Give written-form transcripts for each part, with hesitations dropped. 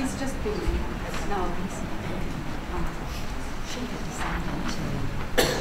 He's just being, no, he's, she had to sign that too.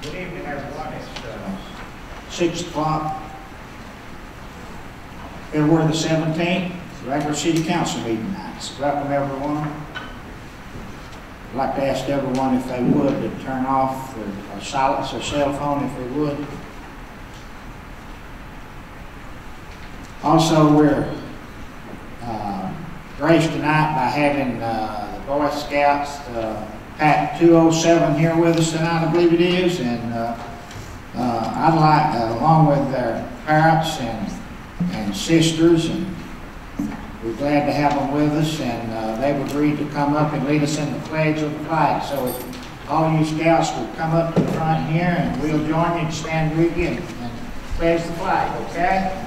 Good evening, everyone. It's 6 o'clock. February the 17th, regular city council meeting night. Welcome, everyone. I'd like to ask everyone if they would to turn off or silence their cell phone if they would. Also, we're graced tonight by having the Boy Scouts Pack 207 here with us tonight, I believe it is, and I'd like, along with their parents and sisters, and we're glad to have them with us, and they've agreed to come up and lead us in the pledge of the flag. So if all you scouts will come up to the front here, and we'll join you and stand with you and pledge the flag, okay?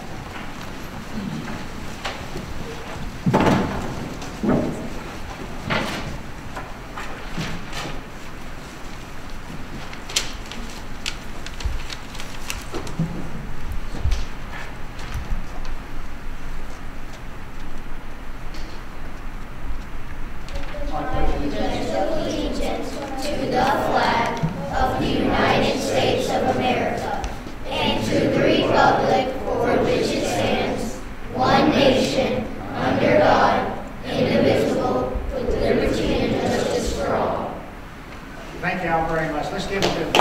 Thank you all very much. Let's give it to them.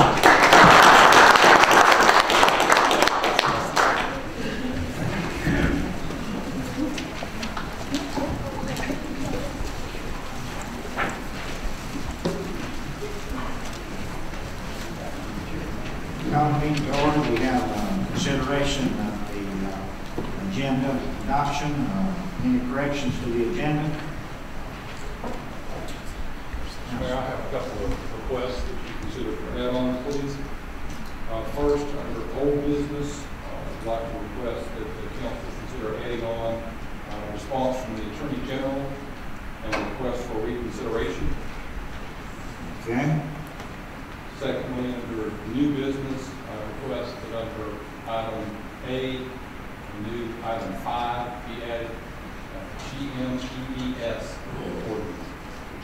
Now, meeting to order, we have consideration of the agenda adoption. Any corrections to the agenda? Mayor, I have a couple of requests that you consider for add-ons, please. First, under old business, I'd like to request that the council consider adding on a response from the Attorney General and a request for reconsideration. Okay. Secondly, under new business, I request that under item A, the new item 5 be added GMEBS ordinance.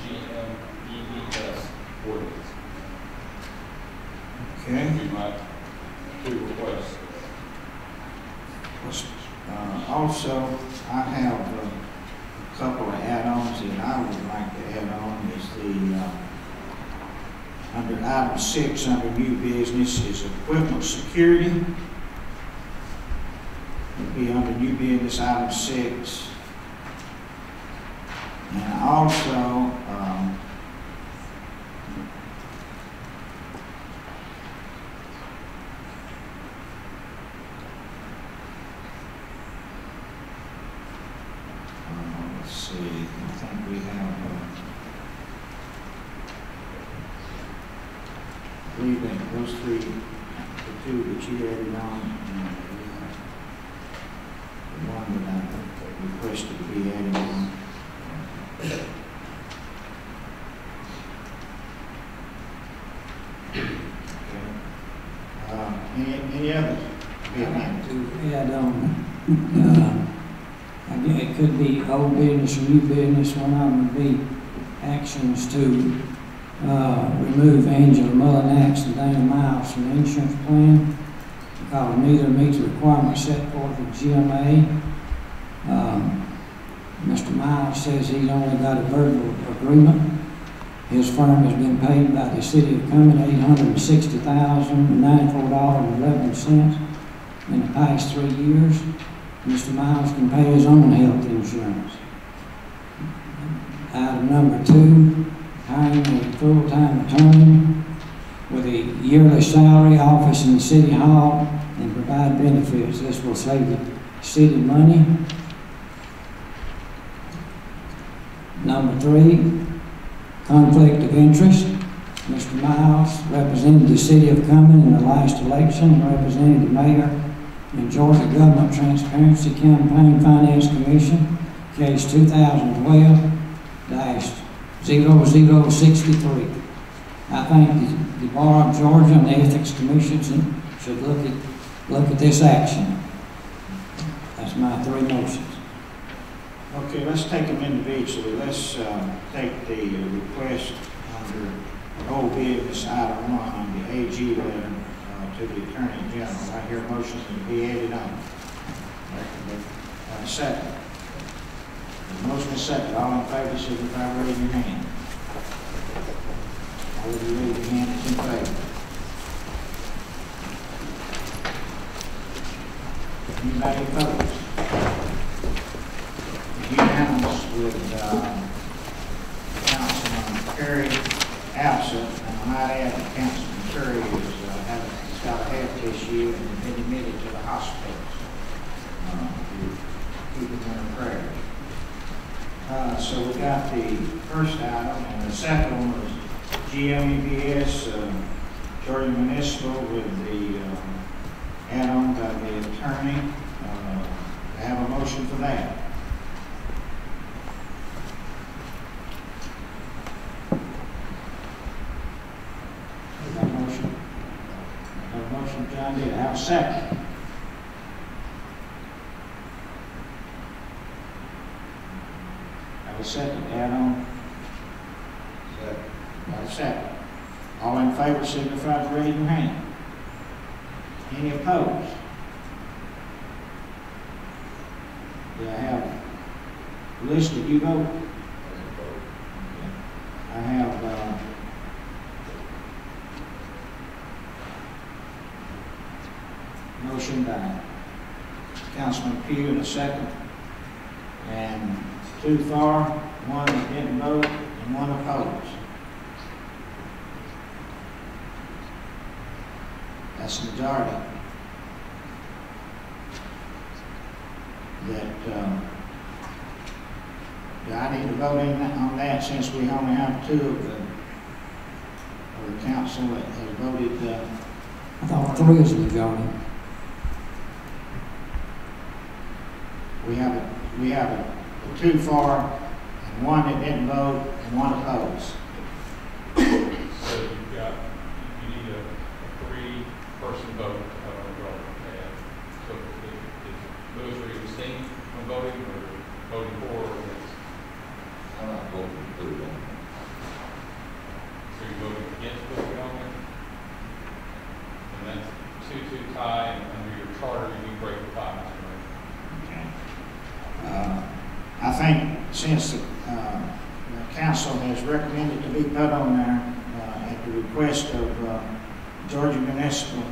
GMEBS ordinance. Okay. Would be my two requests. Also, I have a couple of add-ons that I would like to add on. Is the under item 6 under new business is equipment security. It'd be under new business item 6. And also, let's see, I think we have, I believe that those three, the two that you added on, and the one that I requested to be added on. Again, it could be old business or new business. One of them would be actions to remove Angela Mullinax and Dana Miles from the insurance plan because neither meets the requirements set forth in GMA. Mr. Miles says he's only got a verbal agreement. His firm has been paid by the city of Cumming $860,094.11 in the past 3 years. Mr. Miles can pay his own health insurance. Item number 2, hiring a full-time attorney with a yearly salary, office in the city hall, and provide benefits. This will save the city money. Number 3, conflict of interest. Mr. Miles represented the city of Cumming in the last election and represented the mayor in Georgia Government Transparency Campaign Finance Commission, case 2012-0063. I think the Bar of Georgia and the Ethics Commission should look at this action. That's my 3 motions. Okay, let's take them individually. Let's take the request under old business item 1 on the AG letter to the Attorney General. I hear a motion to be added on. Second. The motion is second. All in favor, signify by raising your hand. All of you raise your hand is in favor. Anybody opposed? Unanimous with Councilman Curry absent, and I might add that Councilman Curry has got a health issue and been admitted to the hospital. Keep him in our prayers. So we got the first item, and the second one was GMEBS, Georgia Municipal with the add-on by the attorney. I have a motion for that. John did. I have a second. Have a second. Add on. Second. Have a second. All in favor, signify by raising your hand. Any opposed? Do I have listed? You vote? I have. Motion by Councilman Pugh in a second, and 2 for, 1 that didn't vote, and 1 opposed. That's the majority. Do I need to vote on that since we only have 2 of the council that has voted? I thought 3 is the majority. We have a 2 for, and 1 that didn't vote, and 1 opposed. So you need a 3-person vote. So is those who abstaining from voting or voting for or against? I'm not voting for it. So you're voting against putting it on there? And that's 2-2 tie, and under your charter, you need to break the tie. I think since the council has recommended to be put on there at the request of Georgia Municipal,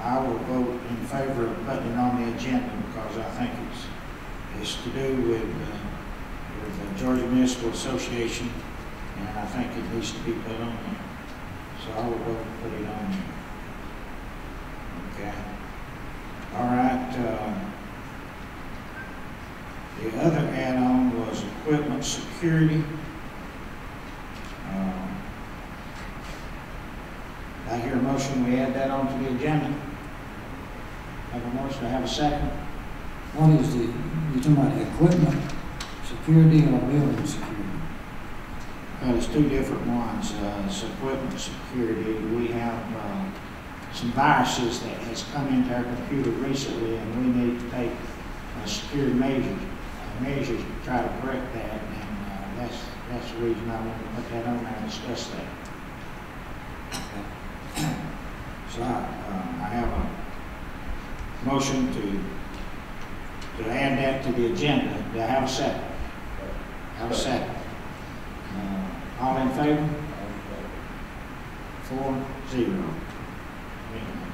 I will vote in favor of putting it on the agenda because I think it's to do with the Georgia Municipal Association, and I think it needs to be put on there. So I will vote to put it on there. Okay. All right. The other add-on was equipment security. I hear a motion we add that onto the agenda. Have a motion, I have a second. What is you're talking about equipment security or building security? Well, it's 2 different ones. It's equipment security. We have some viruses that has come into our computer recently, and we need to take security measures to try to correct that, and that's the reason I want to put that on there and discuss that. So I have a motion to add that to the agenda. Do I have a second? Have a second. All in favor? 4-0.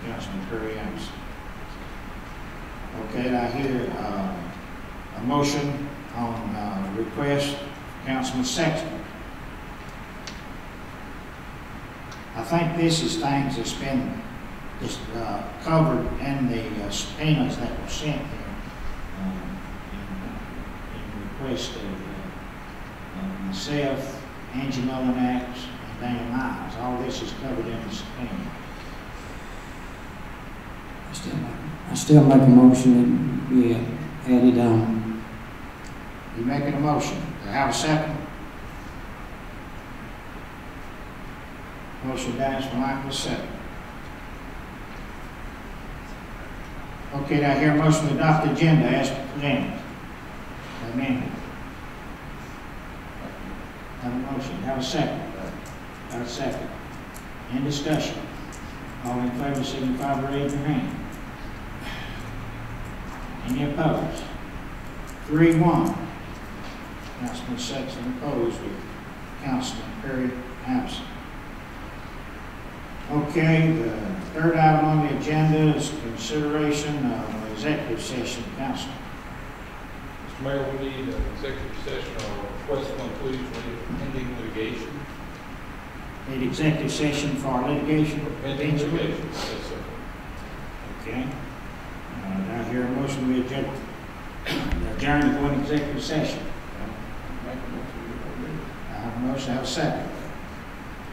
Councilman Curry absent. Okay, I hear a motion on request Councilman Sexton. I think this is things that's been just covered in the subpoenas that were sent here in request of myself, Angie Mullinax, and Dana Miles. All this is covered in the subpoena. I still make a motion that be added on. You making a motion? Do I have a second? Motion dies for lack of a second. Okay, now I hear a motion to adopt the agenda as presented. Amended. Have a motion. Have a second. Have a second. In discussion. All in favor, signify by raising your hand. Any opposed? 3-1. Councilman Sexton opposed with Councilman Perry absent. Okay, the third item on the agenda is consideration of executive session. Council. Mr. Mayor, we need an executive session or request one, please, for pending litigation. Need executive session for litigation? Pending litigation, yes, sir. Okay. Now hear a motion we adjourn to go into executive session. I have a motion, I have a second.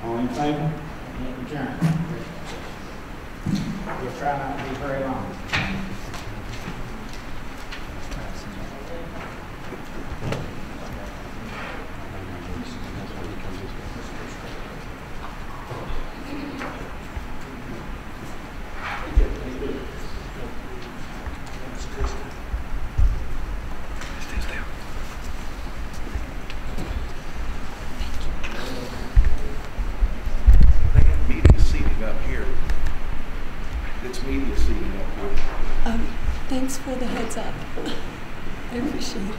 All in favor? Adjourn. We'll try not to be very long. Thanks for the heads up. I appreciate it.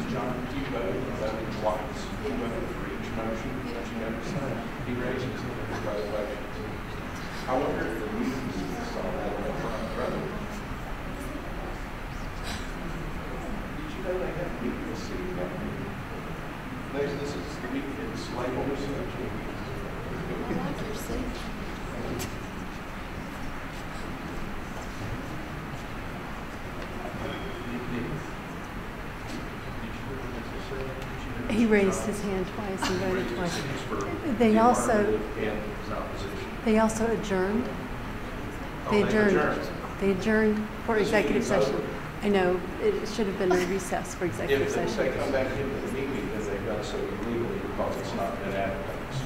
John, you voted twice. You voted for each motion that you never signed. He raised his graduation. I wonder if the meetings saw that on the front row. Did you know they have meetings with city government? This is it's labeled as such. I like your seat. He raised his hand twice and voted twice. They also adjourned. They adjourned. They adjourned for executive session. I know, it should have been a recess for executive If session. they come back into the meeting, then they've got to say legally because it's not been advertised.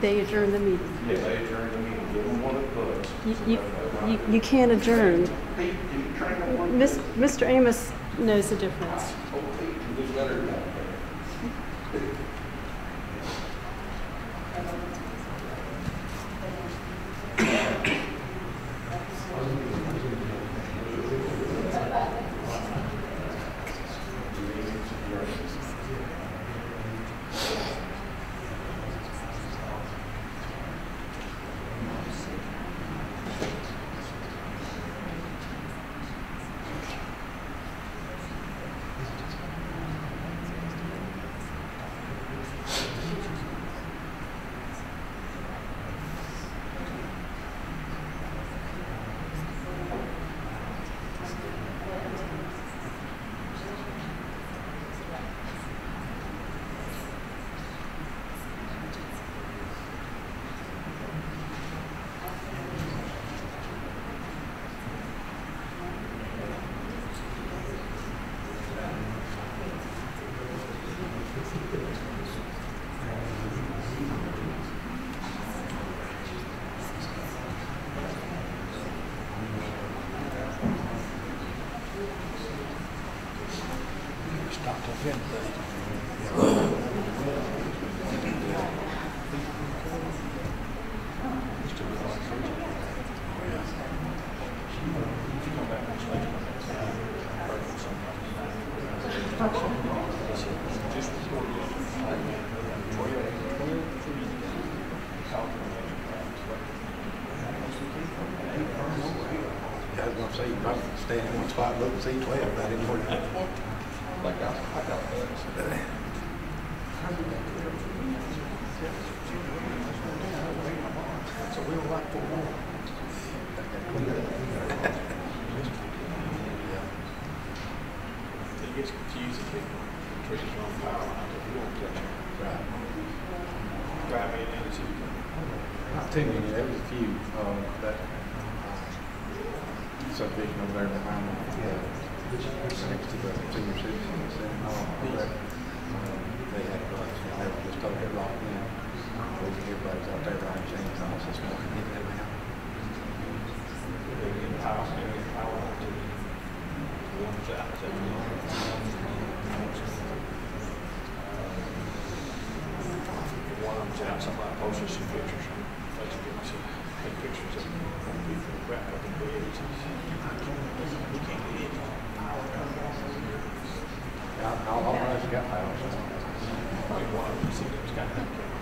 They adjourned the meeting. Yeah, they adjourn the meeting, give them one of the books. You can't adjourn. Pete, can you train them one? Mr. Amos knows the difference. Oh, Pete can do better than that. I was gonna say, you probably stand in one spot, look and see 12, I didn't know that. Like I got that. So we don't like 4 more. It gets confusing, people. Trees on power lines, if you won't touch them. Right. Drive in and see. Not too many, there was a few, that subdivision over there behind them, next to the senior citizens, and, they had, they were just totally locked in. Everybody's out there riding chainsaws, just want to get them out. They get power, they get power line to the ones out, so you know. One of them's out, somebody posted some pictures on Facebook, take pictures of people wrapped up in beds. We can't get in. All of us got power, so. One of them, see, there's got that camera.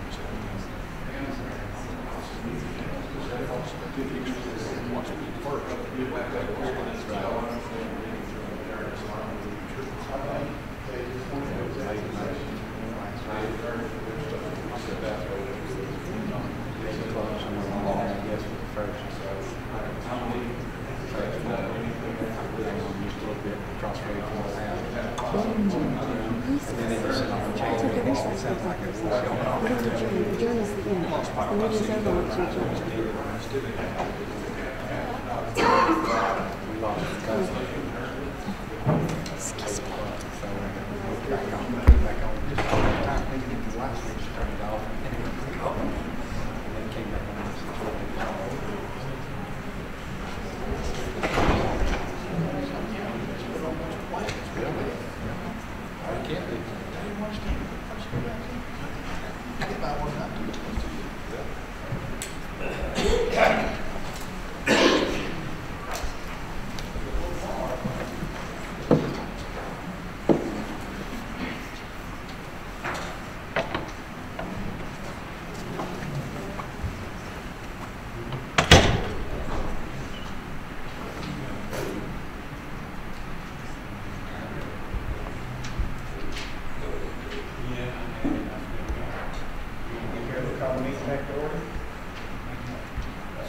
back to order.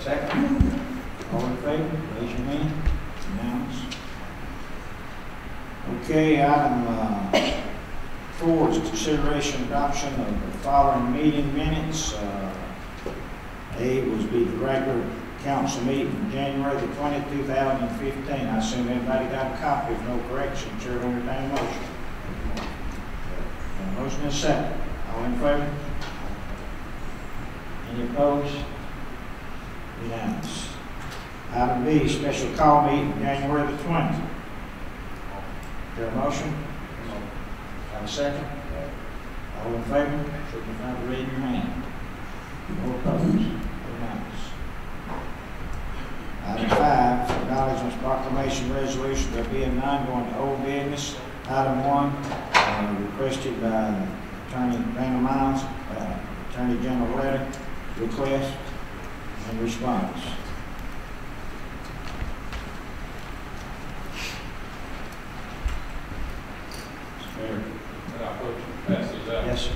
Second. All in favor, raise your hand. Unanimous. Okay, item 4 is consideration adoption of the following meeting minutes. A was be the regular council meeting, January the 20th, 2015. I assume everybody got a copy. If no correction, chair will entertain a motion. A motion is second. All in favor? Any opposed? Unanimous. Item B, special call meeting, January the 20th. Is there a motion? Have a second? All in favor? Signify by raising your hand. No opposed? Unanimous. Item 5, acknowledgements proclamation resolution, there being none, going to old business. Item 1, requested by Attorney Randall Miles, Attorney General letter, request and response. And I vote to pass these out. Yes, sir.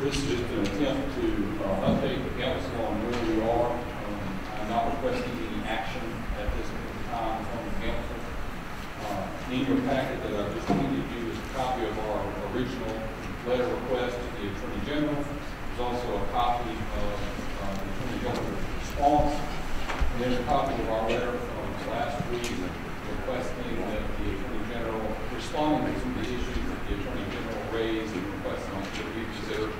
This is just an attempt to update the council on where we are. I'm not requesting any action at this time from the council. In your packet that I just handed you is a copy of our original letter request to the Attorney General. There's also a copy of the Attorney General's response. And there's a copy of our letter from last week requesting that the Attorney General, responding to the issues that the Attorney General raised and requesting that we consider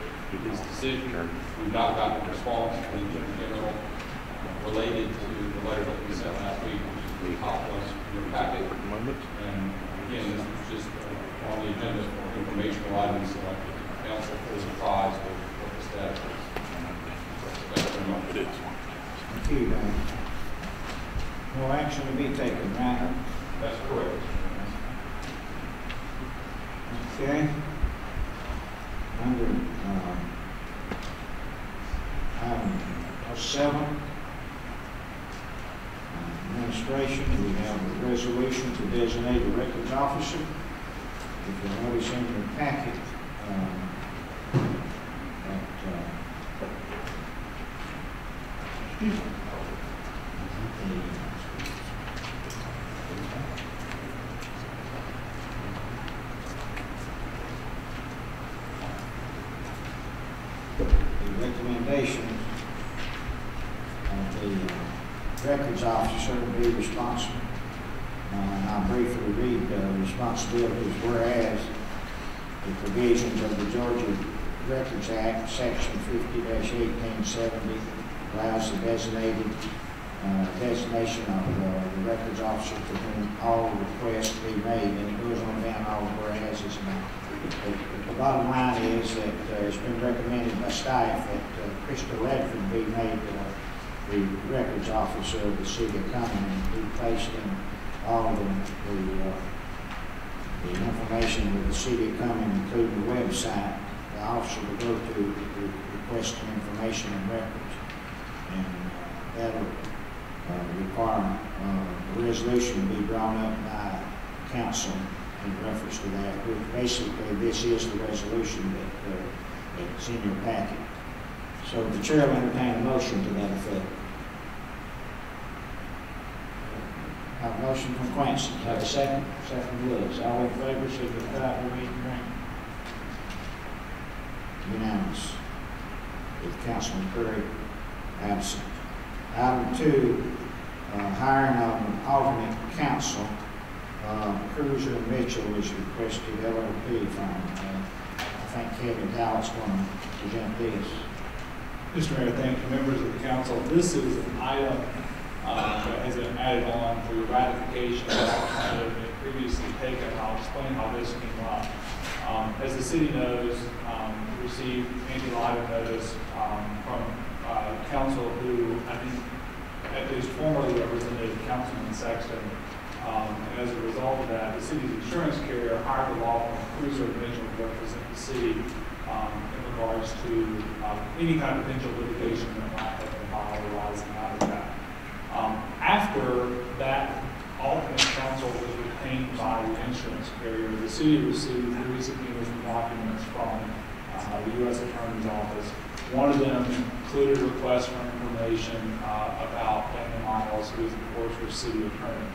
his decision. We've not gotten a response from the Attorney General related to the letter that we sent last week, which is the top one in your packet. And again, this is just on the agenda for informational items, so I think the council is apprised of what the status is. Thank you very much. It is. Thank you. No action to be taken, right? That's correct. Okay. Under item 7, administration, we have a resolution to designate a records officer. If you'll notice in your packet, the recommendation of the records officer to be responsible. And I'll briefly read the responsibilities. Whereas the provisions of the Georgia Records Act, Section 50-1870, allows the designation of the records officer to whom all requests be made, and it goes on down all the whereases. The bottom line is that it's been recommended by staff that Crystal Redford be made the records officer of the city of Cumming, and be placed in all the information with the city of Cumming, including the website. The officer will go to requesting information and records, and that'll require a resolution to be drawn up by council in reference to that. Basically, this is the resolution that's in your packet. So the chair will entertain a motion to that effect. Have a motion from Quincy. Have a second? Second Woods. All in favor, signify by raising your hand. Unanimous. With Councilman Curry absent. Item 2, hiring of an alternate counsel. Cruiser and Mitchell is requested LLP firm. I think Kevin Dallas going to present this. Mr. Mayor, thank you, members of the council. This is an item that has been added on for your ratification of action that had been previously taken. I'll explain how this came up. As the city knows, we received anti-libel notice from council who I think at least formerly represented Councilman Sexton. And as a result of that, the city's insurance carrier hired a law firm, Cruiser and Mitchell, to represent the city regards to any kind of potential litigation that might have been filed arising out of that. After that alternate counsel was retained by the insurance carrier, the city received 3 subpoenas and documents from the U.S. Attorney's Office. One of them included a request for information about Daniel Miles, who is, of course, your city attorney.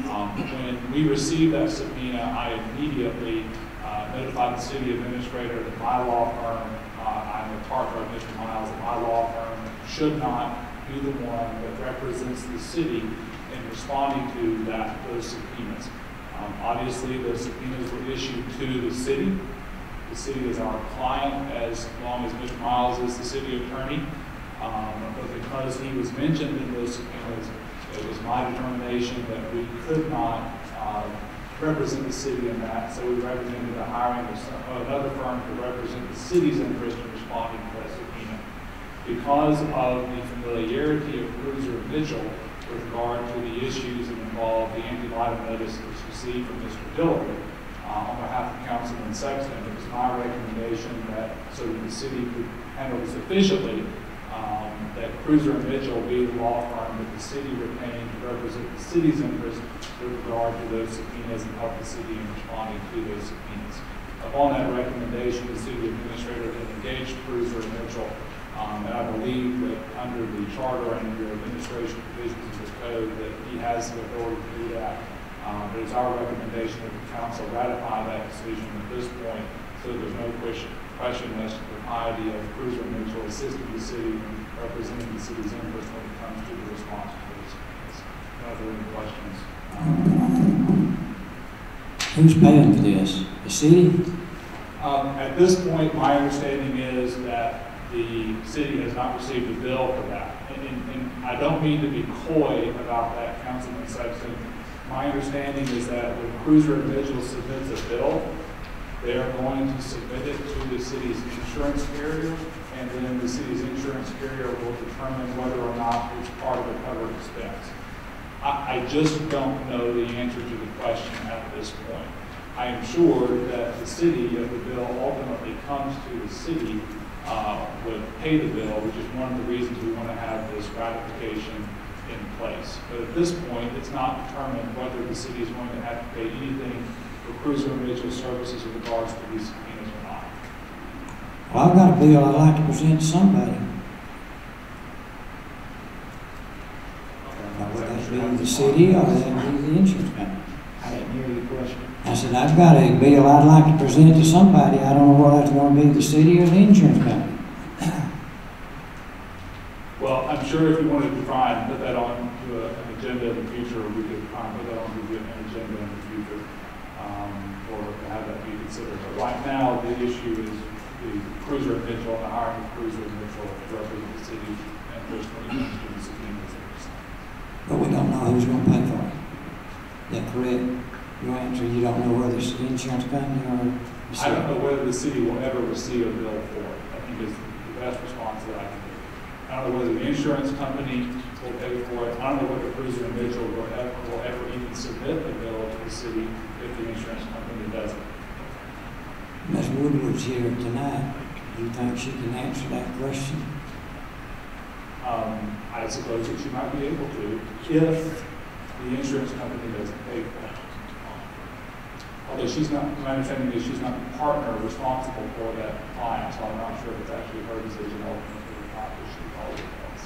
When we received that subpoena, I immediately notified the city administrator that my law firm, I'm a partner of Mr. Miles, that my law firm should not be the one that represents the city in responding to those subpoenas. Obviously, those subpoenas were issued to the city. The city is our client as long as Mr. Miles is the city attorney. But because he was mentioned in those subpoenas, it was my determination that we could not represent the city in that, so we recommended the hiring of another firm to represent the city's interest in responding to that subpoena. Because of the familiarity of Cruiser and Mitchell with regard to the issues that involve the anti-litem notice that was received from Mr. Dillard, on behalf of Councilman Sexton, it was my recommendation that so that the city could handle this efficiently, that Cruiser and Mitchell be the law firm that the city retained to represent the city's interest with regard to those subpoenas and help the city in responding to those subpoenas. Upon that recommendation, the city administrator had engaged Cruiser and Mitchell, and I believe that under the charter and under administration provisions of the code that he has the authority to do that. But it's our recommendation that the council ratify that decision at this point, so that there's no question as to the propriety of Cruiser and Mitchell assisting the city and representing the city's interest when it comes to the response to those subpoenas. Are there any questions? Who's paying for this? The city? At this point, my understanding is that the city has not received a bill for that. And I don't mean to be coy about that, Councilman Sexton. My understanding is that when Cruiser and Mitchell submits a bill, they are going to submit it to the city's insurance carrier, and then the city's insurance carrier will determine whether or not it's part of a covered expense. I just don't know the answer to the question at this point. I am sure that the city, if the bill ultimately comes to the city, would pay the bill, which is one of the reasons we want to have this ratification in place. But at this point, it's not determined whether the city is going to have to pay anything for Cruiser and Mitchell services with regards to these subpoenas or not. Well, I've got a bill I'd like to present to somebody. Now, would that be the city or would that be the insurance company? I didn't hear your question. I said, I've got a bill I'd like to present to somebody. I don't know whether it's going to be the city or the insurance company. Well, I'm sure if you wanted to try and put that on to an agenda in the future, we could try and put that on to an agenda in the future, or to have that be considered. But right now, the issue is the Cruiser and Mitchell, the hiring of Cruiser and Mitchell to represent the city's interest when it comes to the subpoenas. But we don't know who's going to pay for it. Is that correct? Your answer, you don't know whether it's the insurance company or the I city? don't know whether the city will ever receive a bill for it. I think is the best response that I can give. I don't know whether the insurance company will pay for it. I don't know whether Cruiser and Mitchell will ever even submit a bill to the city if the insurance company doesn't. Ms. Woodward's here tonight. Do you think she can answer that question? I suppose that she might be able to if the insurance company doesn't pay for it. Although she's not, my understanding is she's not the partner responsible for that client, so I'm not sure if it's actually her decision ultimately or not, but she always does.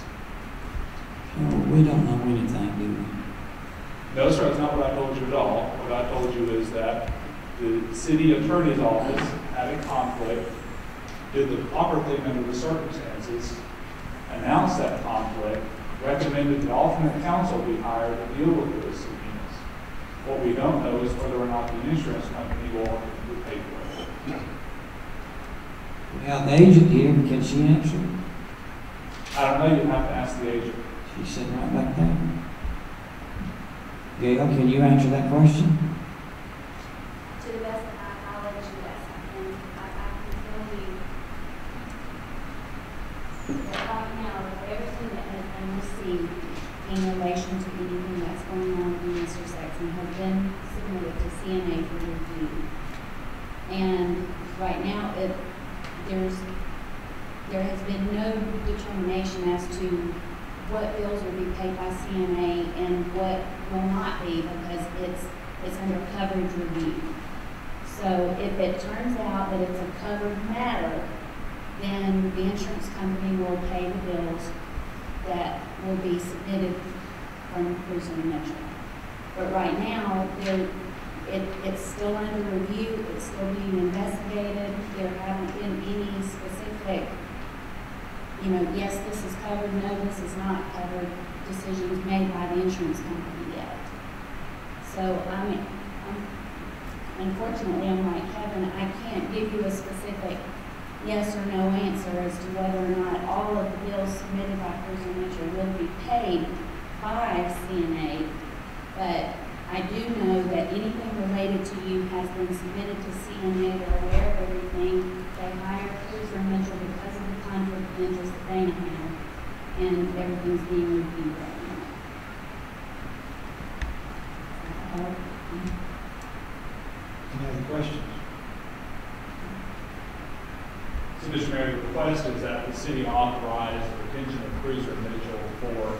No, we don't know anything, do we? No, sir, that's not what I told you at all. What I told you is that the city attorney's office had a conflict, did the proper thing under the circumstances, announced that conflict, recommended the alternate counsel be hired to deal with those subpoenas. What we don't know is whether or not the insurance company will pay for it. We have the agent here. Can she answer? I don't know, you have to ask the agent. She's sitting right back there. Gail, can you answer that question? To the best of my knowledge, yes, and I can tell you that right now, everything that has been received in relation to anything that's going on in Mr. Sexton has been submitted to CNA for review. And right now, there's there has been no determination as to what bills will be paid by CNA and what will not be, because it's under coverage review. So if it turns out that it's a covered matter, then the insurance company will pay the bills that will be submitted from Cruiser and Metro. But right now, it's still under review, it's still being investigated. There haven't been any specific, yes, this is covered, no, this is not covered, decisions made by the insurance company yet. So unfortunately, I'm like Kevin, I can't give you a specific yes or no answer as to whether or not all of the bills submitted by Cruiser Metro will be paid by CNA, but I do know that anything related to you has been submitted to CNA. They're aware of everything. They hired Cruiser Metro because of the conflict of interest that they have, and everything's being reviewed right now. Any other questions? So, Mr. Mayor, the request is that the city authorize the retention of Cruiser Mitchell for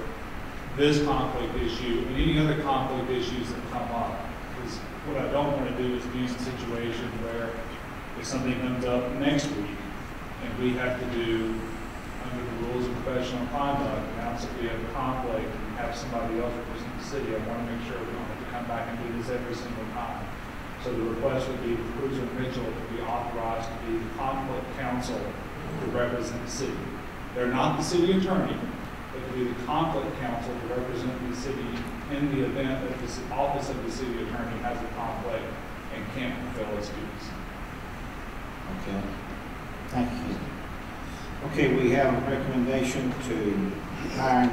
this conflict issue and any other conflict issues that come up. Because what I don't want to do is be in a situation where if something comes up next week and we have to do, under the rules of professional conduct, announce that we have a conflict and have somebody else represent the city, I want to make sure we don't have to come back and do this every single time. So the request would be for Cruiser Mitchell to be authorized to be the conflict counsel to represent the city. They're not the city attorney, but to be the conflict counsel to represent the city in the event that the office of the city attorney has a conflict and can't fulfill its duties. Okay, thank you. Okay, we have a recommendation to hire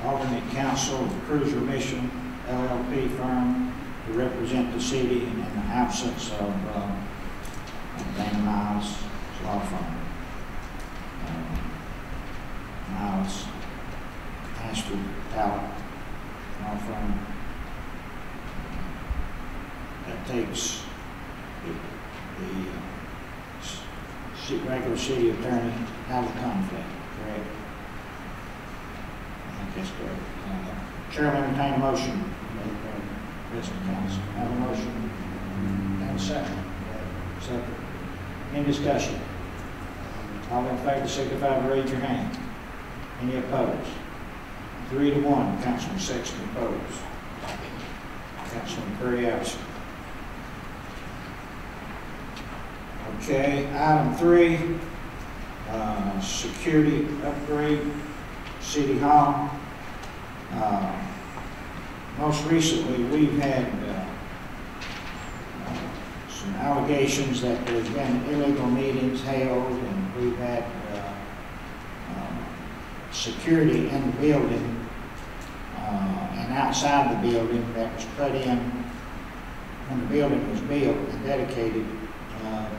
alternate counsel of Cruiser Mission LLP firm to represent the city in the absence of Dana Miles' law firm. Miles, Ashford, Talent, law firm. That takes the regular city attorney out of the conflict, correct? I think that's correct. Chair will entertain a motion. President Council, have a motion and a second. Second. Any discussion? All in favor signify by raise your hand. Any opposed? 3-1. Councilman Sexton opposed. Councilman Curry absent. Okay, item 3, security upgrade, City Hall. Most recently, we've had some allegations that there's been illegal meetings held, and we've had security in the building and outside the building that was put in when the building was built and dedicated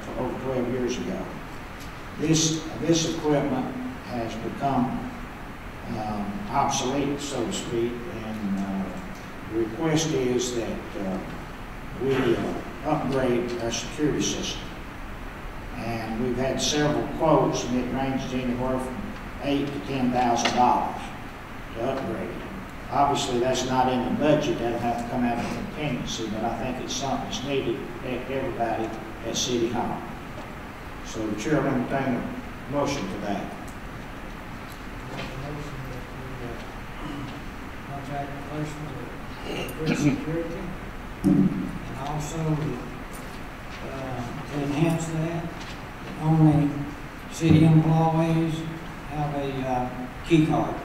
for over 12 years ago. This equipment has become obsolete, so to speak, and the request is that we upgrade our security system. And we've had several quotes, and it ranges anywhere from $8,000 to $10,000 to upgrade it. Obviously, that's not in the budget. That'll have to come out of contingency, but I think it's something that's needed to protect everybody at City Hall. So the chair will entertain a motion to that. Contract replacement of security, and also to enhance that, only city employees have a key card.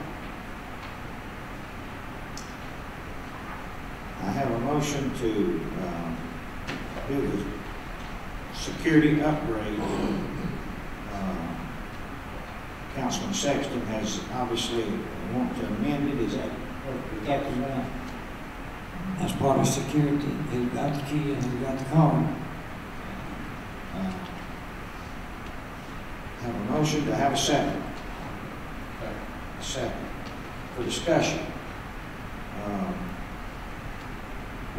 I have a motion to do the security upgrade. Councilman Sexton has obviously want to amend it. Is that what we're talking about? That's part of security. Who got the key and who got the card? Have a motion to have a second. A second. For discussion.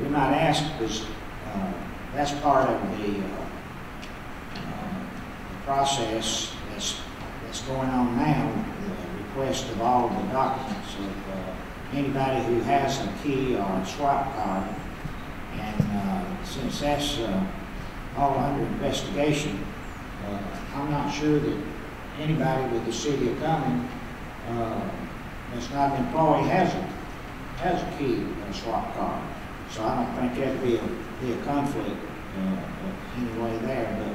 We might ask, because that's part of the process that's going on now, the request of all the documents of anybody who has a key or a swap card. And since that's all under investigation, I'm not sure that anybody with the city of Cumming that's not an employee has a key or a swap card. So I don't think there'd be a conflict anyway there, but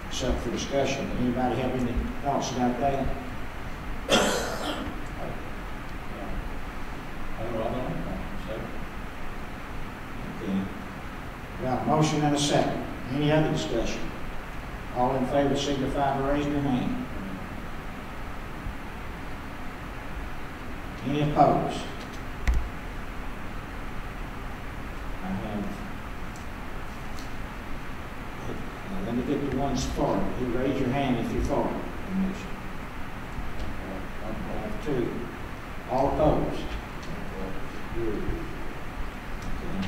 it's up for discussion. Anybody have any thoughts about that? Okay. We got a motion and a second. Any other discussion? All in favor signify by raising your hand. Any opposed? I have. Let me get the ones for it. You raise your hand if you're for the motion. I have two. All opposed? Good. Okay.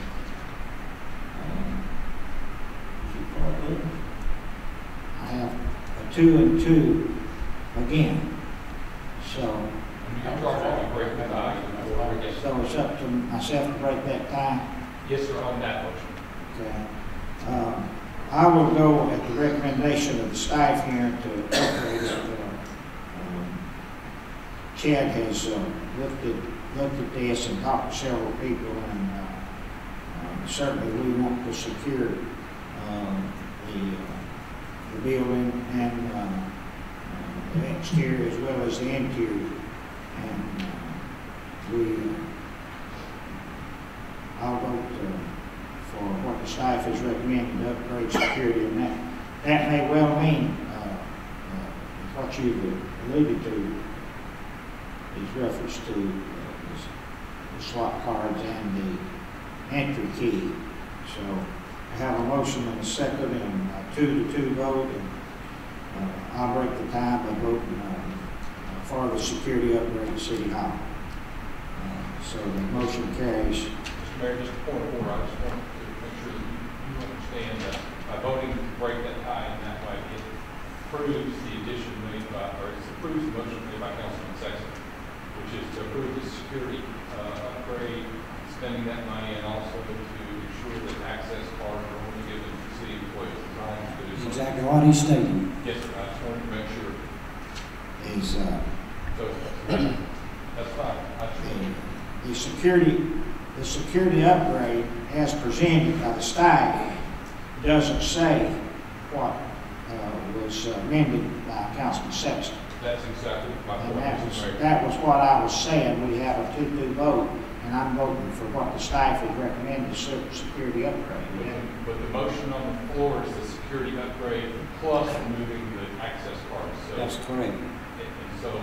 I have a 2 and 2 again. So. So it's up to myself to break that tie? Yes, sir, on that motion. Okay. I will go at the recommendation of the staff here to appropriate it. Chad has looked at this and talked to several people, and certainly we want to secure the building and the exterior as well as the interior. And I'll vote for what the staff has recommended to upgrade security, and that may well mean what you've alluded to is reference to the slot cards and the entry key. So I have a motion and a second, and 2-2 vote, and I'll break the tie by voting for the security upgrade at City Hall. So the motion carries. Mr. Mayor, just a point of order. I just want to make sure that you understand that by voting to break that tie in that way, it approves the addition made by, or it approves the motion made by Councilman Sexton, which is to approve the security upgrade, spending that money, and also to ensure that access cards are only given to city employees. That's exactly what he's stating. Yes, sir. I just wanted to make sure. So that's fine. the security upgrade as presented by the staff doesn't say what was amended by Councilman Sexton. That's exactly my point. And that was what I was saying. We have a 2-2 vote, and I'm voting for what the staff has recommended, security upgrade. But the motion on the floor is the security upgrade plus removing the access cards. So, That's correct. and so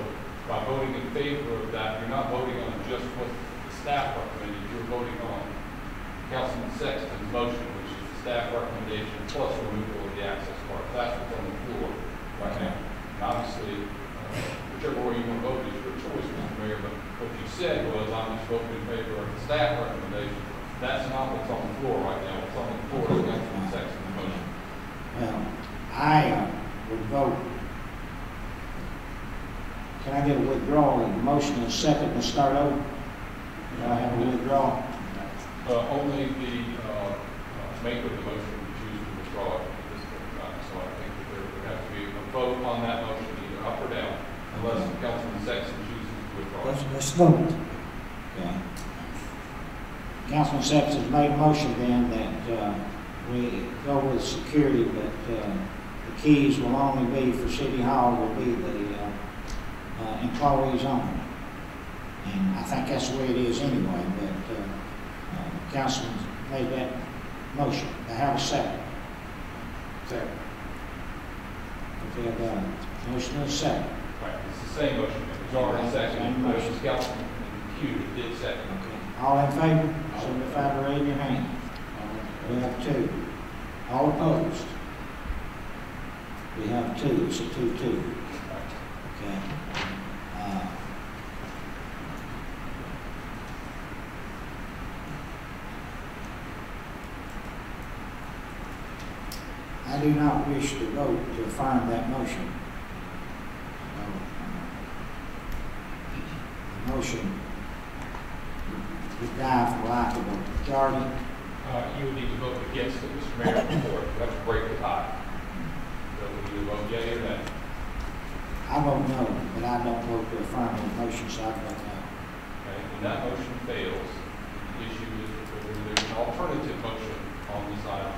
by voting in favor of that, you're not voting on just what the staff recommended. You're voting on Councilman Sexton's motion, which is the staff recommendation plus removal of the access cards. That's what's on the floor right now. And obviously, whichever way you want to vote is your choice, Mr. Mayor, but what you said was I'm just voting in favor of the staff recommendation. That's not what's on the floor right now. What's on the floor is Councilman Sexton's motion. Well, I would vote. Can I get a withdrawal of the motion and second and start over? Do I have a withdrawal? Only the maker of the motion would choose to withdraw it at this point in time. So I think that there would have to be a vote on that motion, either up or down, unless Councilman Sexton chooses to withdraw it. Let's vote. Okay. Councilman Sexton made a motion then that we go with security, but the keys will only be for City Hall, will be the employees only. And I think that's the way it is anyway, but Councilman made that motion. I have a second. Second. Okay, I've got a motion and a second. Right, it's the same motion. It's already second. Same motion. Councilman Q did second. Okay. All in favor, signify by raising your hand. We have 2. All opposed? We have 2. It's a 2-2. Okay. I do not wish to vote to affirm that motion. So, the motion would die for lack of a majority. You would need to vote against it, Mr. Mayor, before it. That's break the tie. So we either vote yea or nay. I vote no, but I don't vote to affirm the motion, so I vote no. Okay, when that motion fails, the issue is whether there's an alternative motion on this item,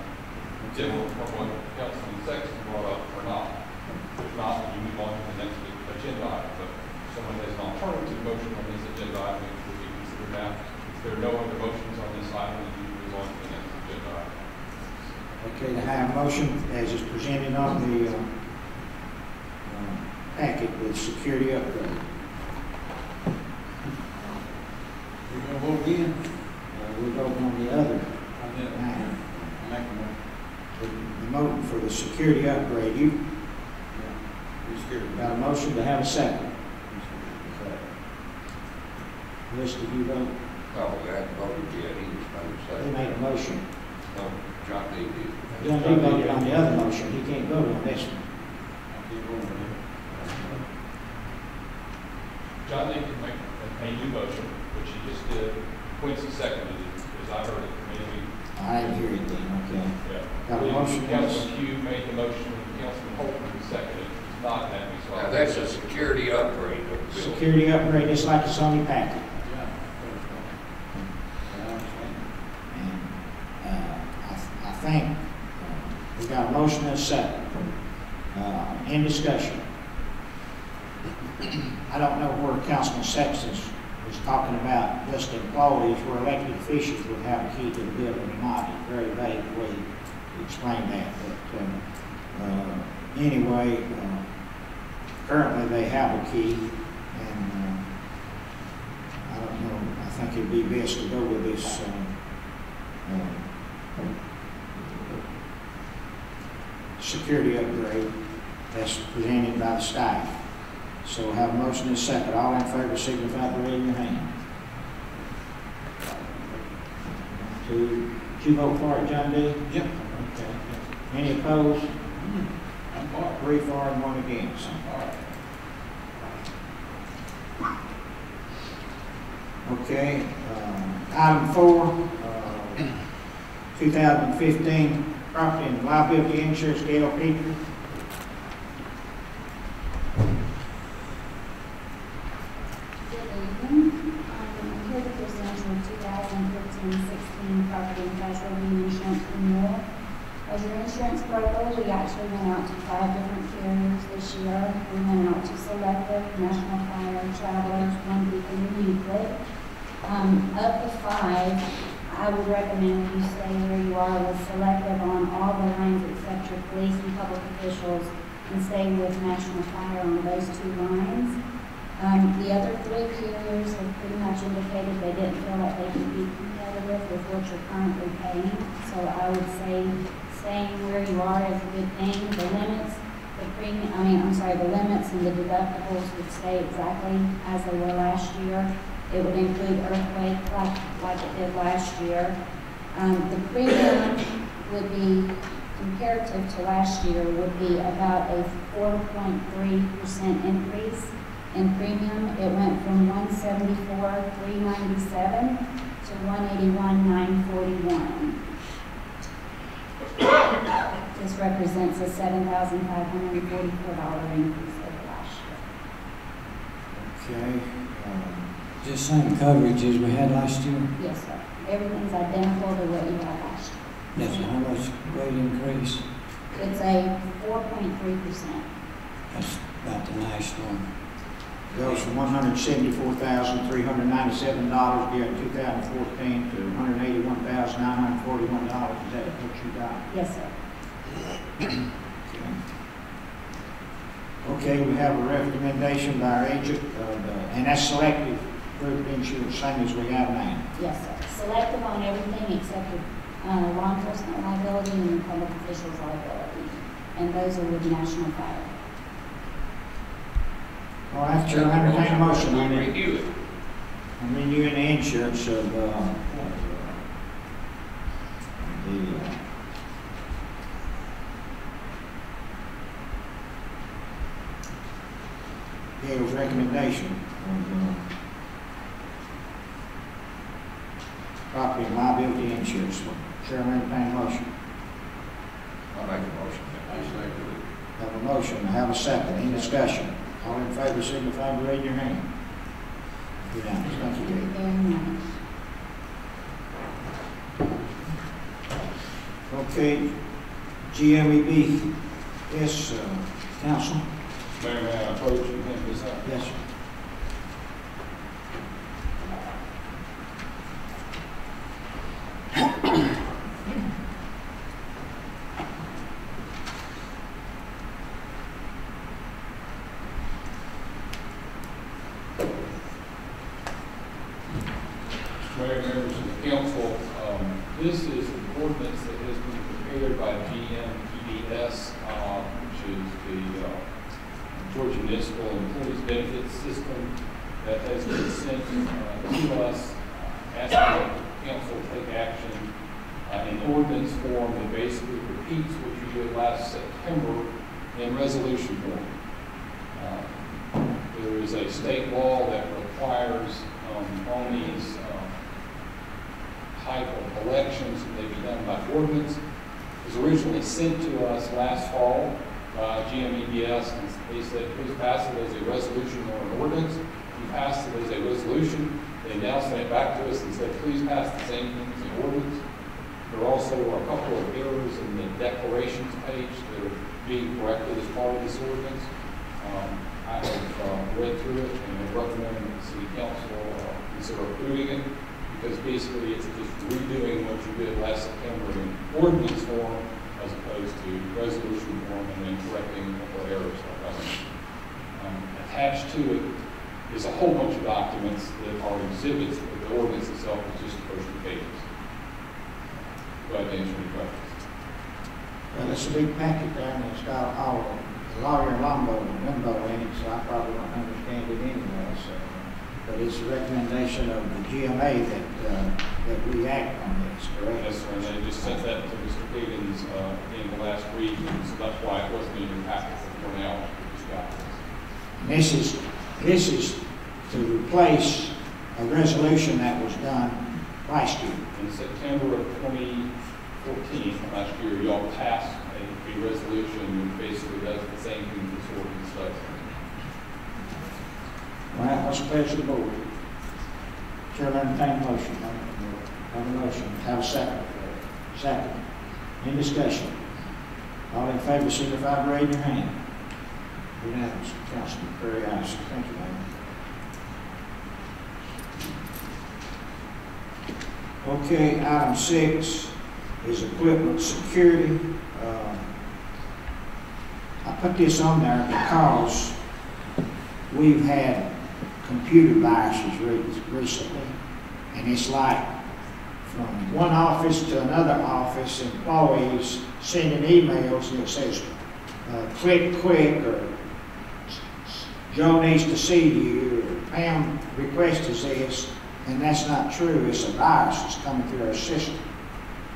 different from what Councilman Sexton brought up or not. If not, then you move on to the next agenda item. But if someone has an alternative motion on this agenda item, it will be considered now. If there are no other motions on this item, then you move on to the next agenda item. Okay, to have a motion as is presented on the packet with security upgrade. We're gonna vote again? We're voting on the other. Make a motion. The motion for the security upgrade. You got a motion to have a second. List, did you vote? Oh, we haven't voted yet, he was going to say. They made a motion. No, John D. did. John D. voted on the other motion. He can't vote on this one. John D. can make a new motion, which he just did. Quincy seconded it, as I heard it. Maybe. I didn't hear it then, okay. Yeah. Got a motion. Councilman Q made the motion, and Councilman Holton seconded it. It's not that we saw. Now, that's a security upgrade of the building. Security upgrade, just like it's on the packet. And I think we got a motion and a second. In discussion. I don't know where Councilman Sexton was talking about just employees where elected officials would have a key to the building or not. It's very vague the way he explained that. But anyway, currently they have a key, and I don't know. I think it'd be best to go with this security upgrade that's presented by the staff. So we'll have a motion and a second. All in favor signify by raising your hand. Did you vote for it, John D? Yep. Okay. Any opposed? I'm for it. 3 for and 1 against. Okay, item 4, 2015 property and liability insurance, Gail Peters. I'm here to present your 2015-16 property and casualty insurance renewal. As your insurance broker, we actually went out to 5 different carriers this year. We went out to Selective, National Fire, Travelers, One Beacon, and Euclid. Of the 5, I would recommend you stay where you are with Selective on all the lines except your police and public officials, and stay with National Fire on those 2 lines. The other 3 carriers have pretty much indicated they didn't feel like they could be competitive with what you're currently paying. So I would say staying where you are is a good thing. The limits, the limits and the deductibles would stay exactly as they were last year. It would include earthquake like it did last year. The premium would be, comparative to last year, would be about a 4.3% increase in premium. It went from $174,397 to $181,941. This represents a $7,544 increase over last year. Okay. Just same coverage as we had last year? Yes, sir. Everything's identical to what you had last year. That's how much rate increase? It's a 4.3%. That's about the national. Goes from $174,397 during 2014 to $181,941. Is that what you got? Yes, sir. Okay, we have a recommendation by our agent, and that's selective group insurance, same as we have now. Yes, sir. Selective on everything except the law enforcement liability and the public officials liability. And those are with National Fire. All right, Chair, I entertain a motion on We it. review it. I'm renewing the insurance of, Gail's recommendation on property and liability insurance. Chairman, entertain a motion. I make a motion that we say Have a motion, have a second, any discussion? All in favor, signify by raising your hand. Unanimous, thank you, Gail. Very much. Okay, GMEB, yes, council? Mayor, may I approach and hand this out? Yes, sir. Mayor, members of the council, this is an ordinance that has been prepared by GMEBS, which is the Georgia Municipal Employees Benefits System that has been sent to us, asking the council to take action in ordinance form that basically repeats what you did last September in resolution form. There is a state law that requires on these type of elections that they be done by ordinance. It was originally sent to us last fall by GMEBS, and they said, please pass it as a resolution or an ordinance. We passed it as a resolution. They now sent it back to us and said, please pass the same thing as an ordinance. There are also a couple of errors in the declarations page that are being corrected as part of this ordinance. I have read through it and I recommend that the City Council consider approving it, because basically it's just redoing what you did last September in ordinance form as opposed to resolution form, and then correcting a couple of errors like that. Attached to it is a whole bunch of documents that are exhibits, but the ordinance itself is just the first two pages. Go ahead and answer any questions. Well, it's a big packet there, and it's got all the lawyer limbo in it, so I probably won't understand it anyway, so. But it's a recommendation of the GMA that we act on this, correct? Yes, sir, and they just sent that to Mr. Higgins in the last week, and so that's why it wasn't in your packet before now. We just got this. This is to replace a resolution that was done last year. In September of 2014, last year, y'all passed a resolution that basically does the same thing this ordinance does. All right, what's the pleasure of the board? Chairman, entertain a motion. Have a motion. Have a second. Second. Any discussion? All in favor, signify by raising your hand. Unanimous. Councilman Perry, ayes. Thank you, ma'am. Okay, item 6 is equipment security. I put this on there because we've had computer viruses recently, and it's like from one office to another office, employees sending emails and it says, click quick, or Joe needs to see you, or Pam requested this, and that's not true. It's a virus that's coming through our system.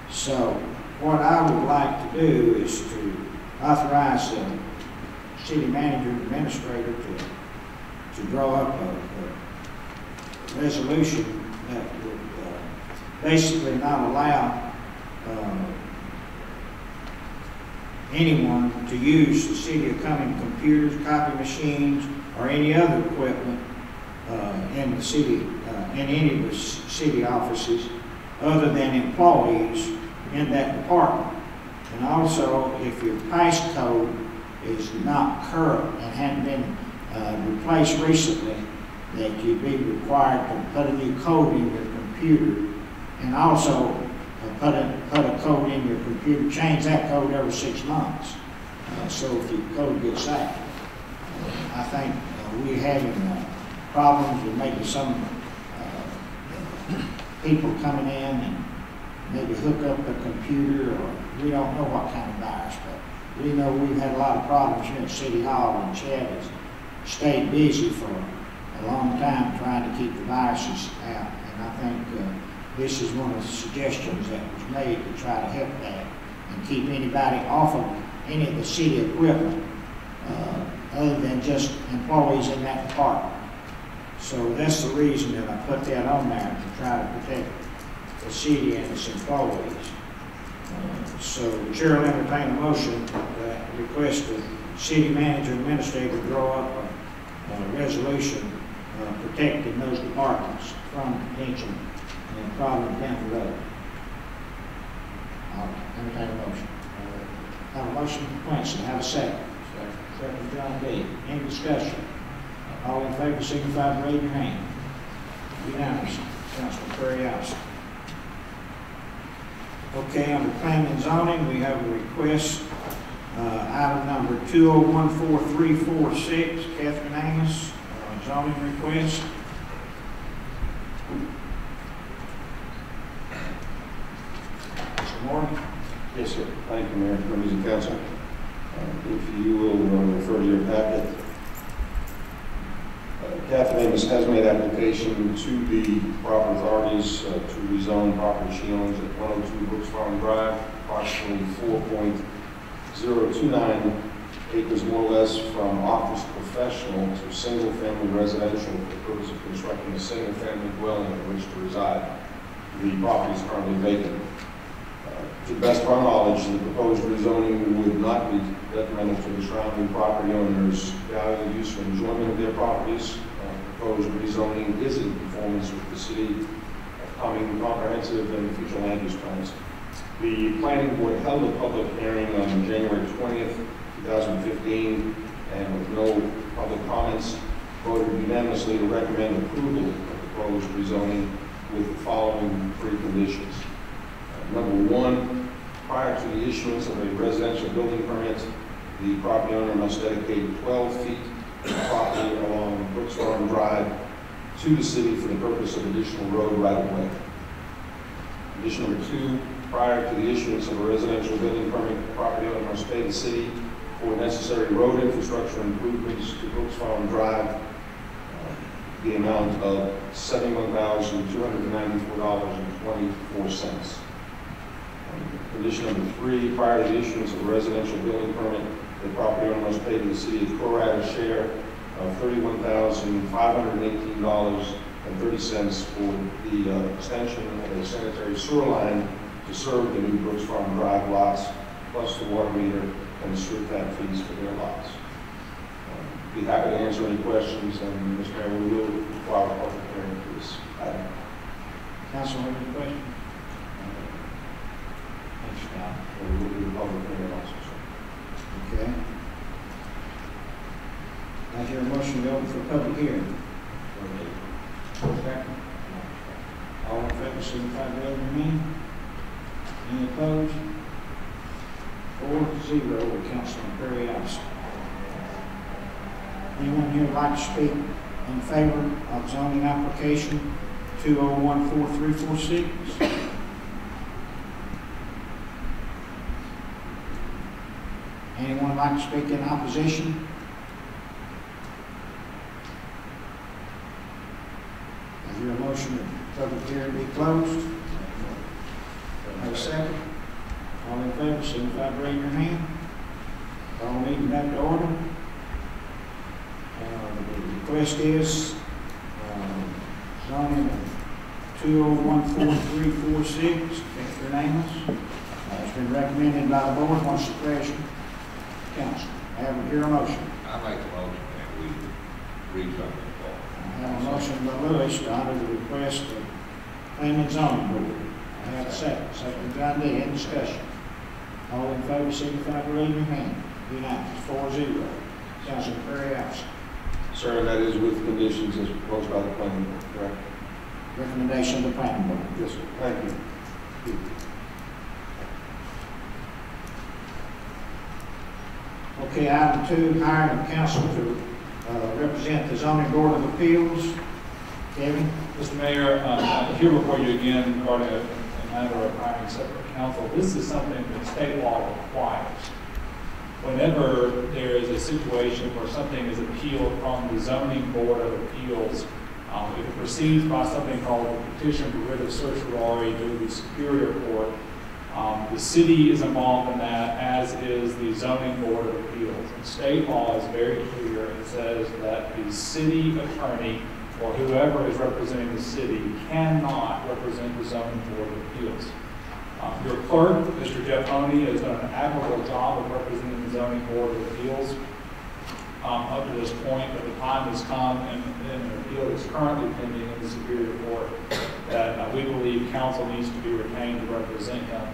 So what I would like to do is to authorize the city manager and administrator to draw up a resolution that would basically not allow anyone to use the City of Cumming computers, copy machines, or any other equipment in the city, in any of the city offices, other than employees in that department. And also, if your passcode is not current and hadn't been replaced recently, that you'd be required to put a new code in your computer, and also put a code in your computer, change that code every 6 months. So if your code gets out, I think we're having problems with maybe some people coming in and maybe hook up a computer, or we don't know what kind of virus, but we know we've had a lot of problems here at City Hall, and Chad has stayed busy for a long time trying to keep the viruses out. And I think this is one of the suggestions that was made to try to help that and keep anybody off of any of the city equipment other than just employees in that department. So that's the reason that I put that on there, to try to protect the city and its employees. So the chair will entertain a motion that request the city manager and administrator draw up a resolution protecting those departments from potential problems down the road. I'll entertain a motion. Have a motion from Quincy, have a second. Second John D. Any discussion? All in favor, signify by raising your hand. Unanimous. Councilman Curry-House. Okay, under planning and zoning, we have a request, item number 2014346, Catherine Amos, zoning request. Mr. Morgan? Yes, sir. Thank you, Mayor, members of council. If you will refer to your packet, Catherine Amos has made application to the proper authorities to rezone property she owns at 102 Brooks Farm Drive, approximately 4.029 acres more or less, from office professional to single-family residential for the purpose of constructing a single-family dwelling in which to reside. The property is currently vacant. To the best of our knowledge, the proposed rezoning would not be detrimental to the surrounding property owners' value, use, and enjoyment of their properties. Proposed rezoning is in conformance with the city of Cumming comprehensive and future land use plans. The planning board held a public hearing on January 20th, 2015, and with no public comments, voted unanimously to recommend approval of the proposed rezoning with the following three conditions. Number one, prior to the issuance of a residential building permit, the property owner must dedicate 12 feet of property along Brooks Farm Drive to the city for the purpose of additional road right-of-way. Condition number two, prior to the issuance of a residential building permit, the property owner must pay the city for necessary road infrastructure improvements to Brooks Farm Drive, the amount of $71,294.24. Condition number three, prior to the issuance of a residential building permit, the property owner must pay to the city a pro rata share of $31,518.30 for the extension of a sanitary sewer line to serve the new Brooks Farm Drive lots, plus the water meter and the sewer tap fees for their lots. Be happy to answer any questions, and Mr. Mayor, we will require a public hearing for this item. Councilman, any question? We will do a public hearing also, sir. Okay. I hear a motion to open for public hearing. Second. All in favor, signify by raising your hand. Any opposed? 4-0 with Councilman Curry-House. Anyone here would like to speak in favor of zoning application 2014346? Anyone like to speak in opposition? I hear a motion that public hearing be closed. Have a second. All in favor, signify by raising your hand. Call meeting back to order. The request is zoning of 2014346. Catherine Amos. It's been recommended by the board. Wants the pleasure. Council, I have a motion. I make a motion that we rezone it. I have a motion by Lewis to honor the request of Planning and Zoning Board. I have a second. Second John D. Any discussion? All in favor, signify by raising your hand. Unanimous. 4-0. Councilman Curry-House. Sir, and that is with conditions as proposed by the planning board, correct? Recommendation of the Planning Board. Yes, sir. Thank you. Okay, item 2, hiring of counsel to represent the Zoning Board of Appeals. Kevin? Mr. Mayor, I'm here before you again regarding a matter of hiring separate counsel. This is something that state law requires. Whenever there is a situation where something is appealed from the Zoning Board of Appeals, if it proceeds by something called a petition for writ of certiorari to the Superior Court, The city is involved in that, as is the zoning board of appeals. And state law is very clear. It says that the city attorney or whoever is representing the city cannot represent the zoning board of appeals. Your clerk, Mr. Jeff Honey, has done an admirable job of representing the zoning board of appeals up to this point, but the time has come, and an appeal is currently pending in the Superior Court that we believe council needs to be retained to represent him.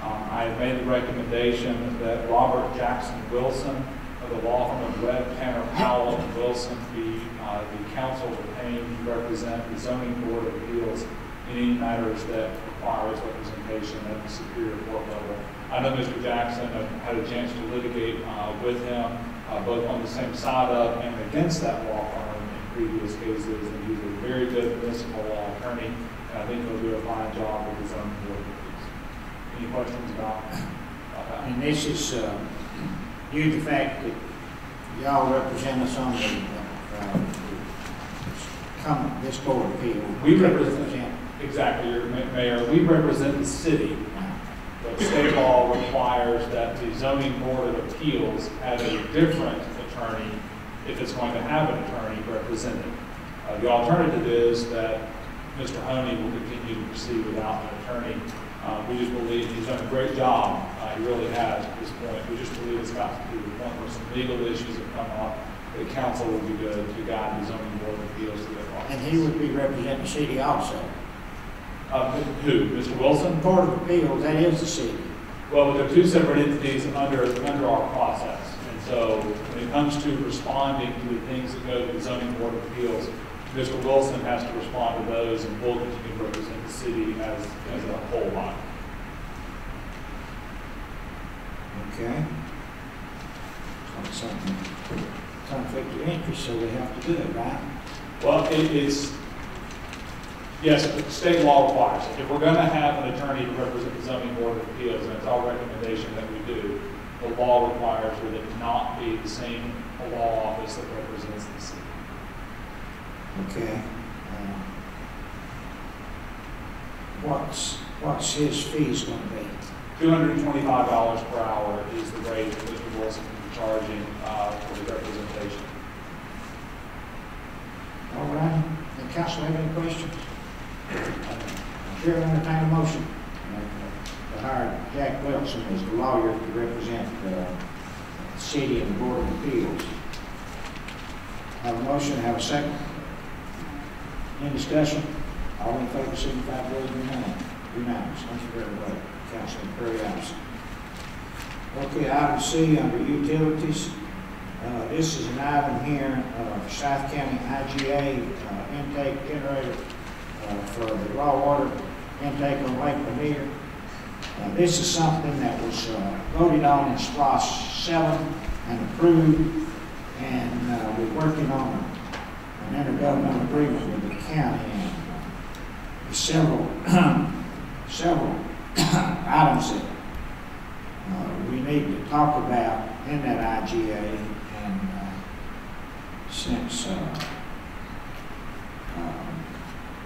I have made the recommendation that Robert Jackson Wilson of the law firm of Webb, Tanner, Powell, and Wilson be the counsel retained to represent the zoning board of appeals in any matters that require its representation at the Superior Court level. I know Mr. Jackson had a chance to litigate with him, both on the same side of and against that law firm in previous cases, and he's a very good municipal law attorney, and I think he'll do a fine job with his own board of appeals. Any questions about that? And this is due to the fact that y'all represent us on this board of appeals. We represent, exactly, your mayor, we represent the city. But state law requires that the zoning board of appeals have a different attorney if it's going to have an attorney represented. The alternative is that Mr. Honey will continue to proceed without an attorney. We just believe he's done a great job. He really has at this point. We just believe it's got to be the point where some legal issues have come up. The council will be good to guide the zoning board of appeals to their process. And he would be representing the city also. Who? Mr. Wilson? Board of Appeals, that is the city. Well, they're two separate entities under our process. And so when it comes to responding to the things that go to the zoning board of appeals, Mr. Wilson has to respond to those, and we'll continue to represent the city as a whole body. Okay. Something conflict of interest, so we have to do it, right? Well, it's yes, but state law requires it. If we're going to have an attorney to represent the zoning board of appeals, and it's our recommendation that we do, the law requires that it not be the same law office that represents the city. Okay. What's his fees going to be? $225 per hour is the rate that Mr. Wilson is charging for the representation. All right. And council have any questions? Chair will entertain a motion to hire Jack Wilson as the lawyer to represent the city and the Board of Appeals. Have a motion, have a second. Any discussion? All in favor, signify by raising your hand. Unanimous. Thank you very much, Councilman Curry absent. Okay, item C under utilities. This is an item here for South County IGA intake generator for the raw water intake on Lake Lanier. This is something that was voted on in SPLOST 7 and approved, and we're working on an intergovernmental agreement with the county, and several items that we need to talk about in that IGA, and since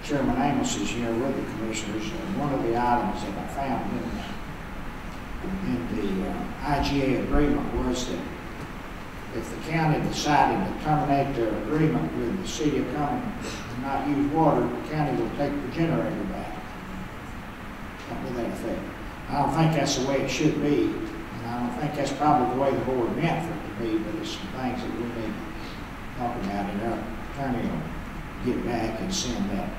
Chairman Amos is here with the commissioners, one of the items that I found in the IGA agreement was that if the county decided to terminate their agreement with the city of Cumming and not use water, the county will take the generator back. Something to that effect. I don't think that's the way it should be, and I don't think that's probably the way the board meant for it to be, but it's some things that we need to talk about, and our attorney will get back and send that.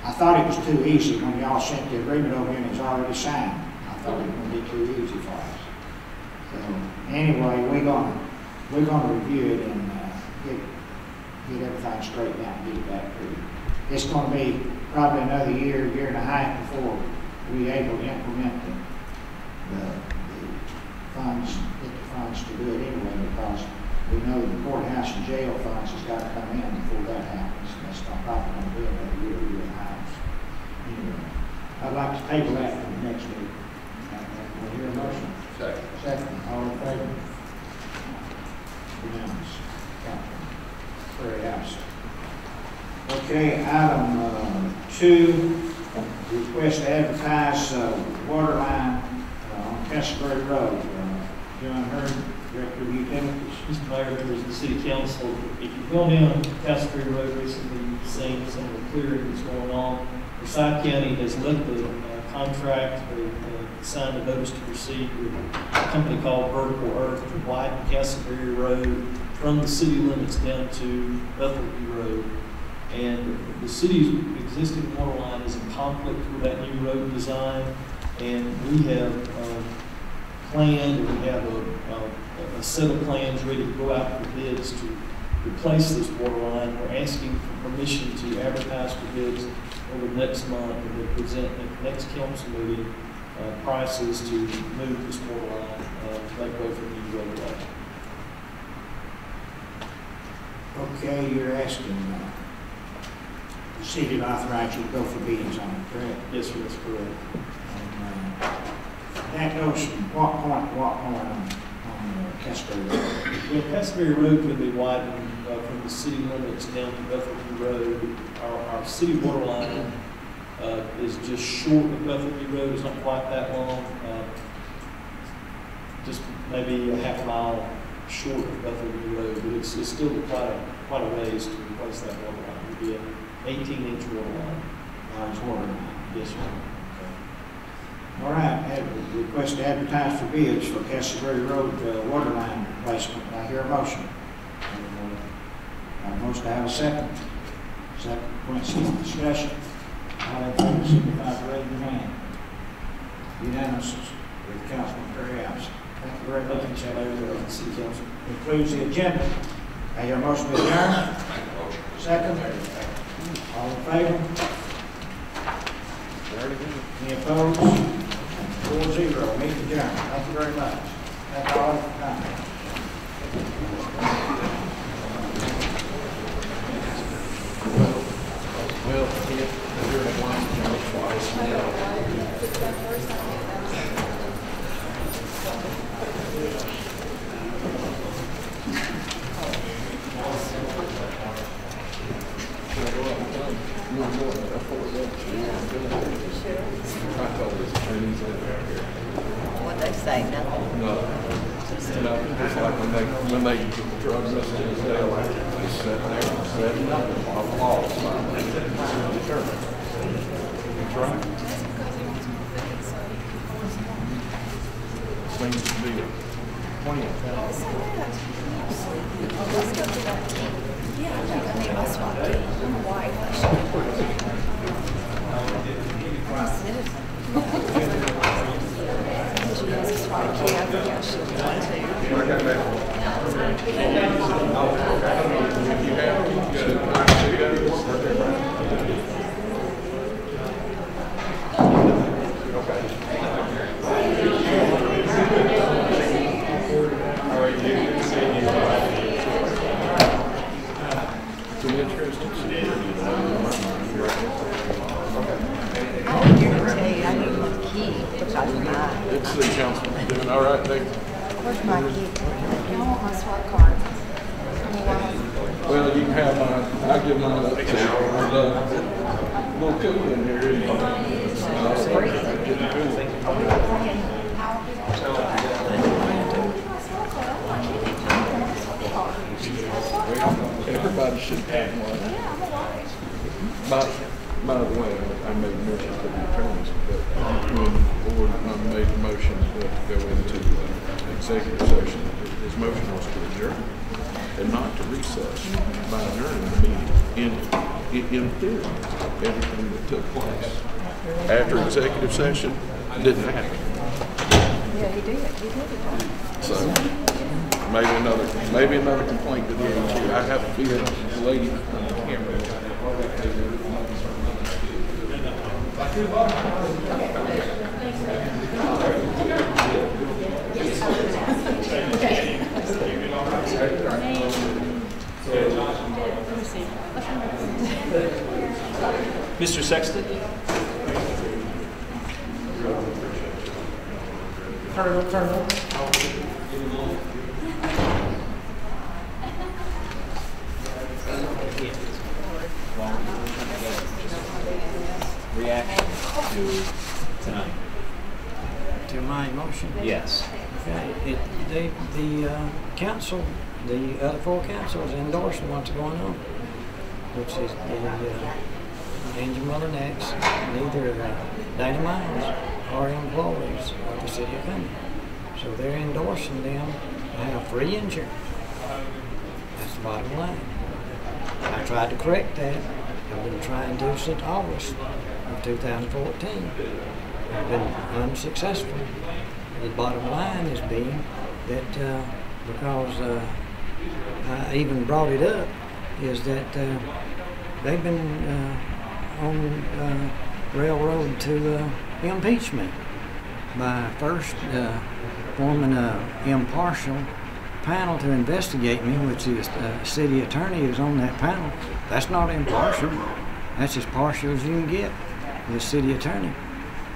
I thought it was too easy when y'all sent the agreement over and it was already signed. I thought it was going to be too easy for us. So anyway, we're gonna review it and get everything straightened out and get it back to you. It's going to be probably another year and a half before we're able to implement the funds, get the funds to do it anyway, because we know the courthouse and jail funds has got to come in before that happens. That's not probably going to be another year and a half. Anyway, I'd like to table that for the next meeting. We'll hear a motion. Second. All in favor? Unanimous. Very absent. Okay, item 2 request to advertise water line on Castleberry Road. John Hurd, Director of Utilities. Mr. Mayor, members of the City Council, if you've gone down Castleberry Road recently, you've seen some of the clearing that's going on. Forsyth County has let the contract, they signed a notice to proceed with a company called Vertical Earth to widen Castleberry Road from the city limits down to Bethlehem Road. And the city's existing water line is in conflict with that new road design, and we have planned, and we have a set of plans ready to go out for bids to replace this water line. We're asking for permission to advertise for bids over the next month and then present at the next council meeting prices to move this water line to make way for the new road line. Okay, you're asking the city to authorize you to go for bids on it, correct? Yes, sir, that's correct. And, that goes from what point to what point on Castleberry Road? Well, Castleberry Road can be widened from the city limits down to Bethlehem Road. Our city water line is just short of Bethlehem Road. It's not quite that long, just maybe a half mile short of Bethlehem Road, but it's still quite a ways to replace that water line. It would be an 18-inch water line. Large water line. Yes, sir. All right, request to advertise for bids for Castleberry Road water line replacement. I hear a motion. A motion to have a second. Second, Quincy, discussion. All in favor, signify by raising your hand. Unanimous with Councilman Perry absent. Thank you very much. City Council. Concludes the agenda. I hear a motion to adjourn. Second. All in favor? Any opposed? 4-0. Meeting adjourned. Thank you very much. Thank all for coming. Well, you're one twice now. What they say, nothing. No, it's like when they drug us to the jail, they sat there and said nothing, applause. Determined. That's right. Seems to be a plan. Let's go to that team. Yeah, I mean, my SWAT team, my wife, I she has a SWAT key, I think I should want It's the councilman doing all right, Dave. Where's my key? I want my SWAT card. Well, you can have mine. I'll give mine up to a little cookie in here. Everybody should have one. By the way, I made mention to the attorneys, but when the board made the motion to go into executive session, his motion was to adjourn and not to recess. By adjourning the meeting, in theory, everything that took place after executive session didn't happen. Yeah, he did. He did it. So maybe another complaint to the AG. I have a feeling the lady on the camera. Mr. Sexton? Colonel. reaction to tonight? To my motion? Yes. Okay, the council, the other four councils endorsing what's going on, which is the Angel Miller next, neither Danny Miles are employees of the city of Cumming. So they're endorsing them to have free insurance. That's the bottom line. I tried to correct that. I've been trying to since August of 2014. I've been unsuccessful. The bottom line has been that because I even brought it up, is that they've been on railroad to impeachment by first forming an impartial panel to investigate me, which is the city attorney is on that panel. That's not impartial. That's as partial as you can get, the city attorney.